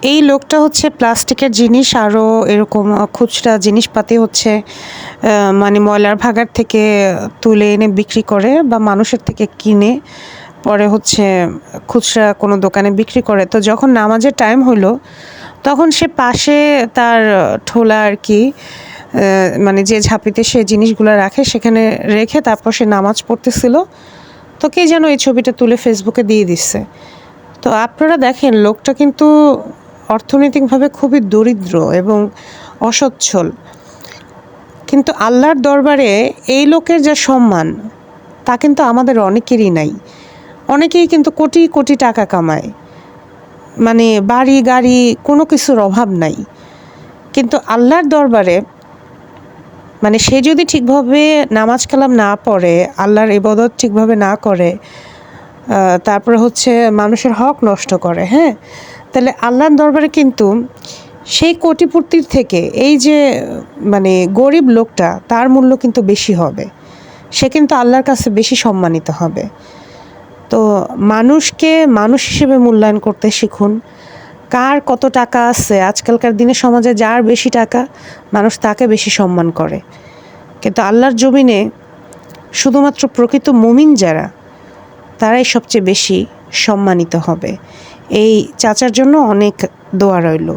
এই লোকটা হচ্ছে প্লাস্টিকের জিনিস আরও এরকম খুচরা জিনিসপাতি হচ্ছে মানে ময়লার ভাগাড় থেকে তুলে এনে বিক্রি করে বা মানুষের থেকে কিনে পরে হচ্ছে খুচরা কোনো দোকানে বিক্রি করে। তো যখন নামাজের টাইম হলো তখন সে পাশে তার ঠোলা আর কি মানে যে ঝাঁপিতে সে জিনিসগুলো রাখে সেখানে রেখে তারপর সে নামাজ পড়তেছিল। তো কে যেন এই ছবিটা তুলে ফেসবুকে দিয়ে দিচ্ছে। তো আপনারা দেখেন লোকটা কিন্তু অর্থনৈতিকভাবে খুবই দরিদ্র এবং অসচ্ছল, কিন্তু আল্লাহর দরবারে এই লোকের যা সম্মান তা কিন্তু আমাদের অনেকেরই নাই। অনেকেই কিন্তু কোটি কোটি টাকা কামায়, মানে বাড়ি গাড়ি কোনো কিছুর অভাব নাই, কিন্তু আল্লাহর দরবারে মানে সে যদি ঠিকভাবে নামাজ কালাম না পড়ে, আল্লাহর ইবাদত ঠিকভাবে না করে, তারপরে হচ্ছে মানুষের হক নষ্ট করে, হ্যাঁ, তাহলে আল্লাহর দরবারে কিন্তু সেই কোটিপতির থেকে এই যে মানে গরিব লোকটা তার মূল্য কিন্তু বেশি হবে, সে কিন্তু আল্লাহর কাছে বেশি সম্মানিত হবে। তো মানুষকে মানুষ হিসেবে মূল্যায়ন করতে শিখুন। কার কত টাকা আছে, আজকালকার দিনে সমাজে যার বেশি টাকা মানুষ তাকে বেশি সম্মান করে, কিন্তু আল্লাহর জমিনে শুধুমাত্র প্রকৃত মুমিন যারা তারাই সবচেয়ে বেশি সম্মানিত হবে। এই চাচার জন্য অনেক দোয়া রইল।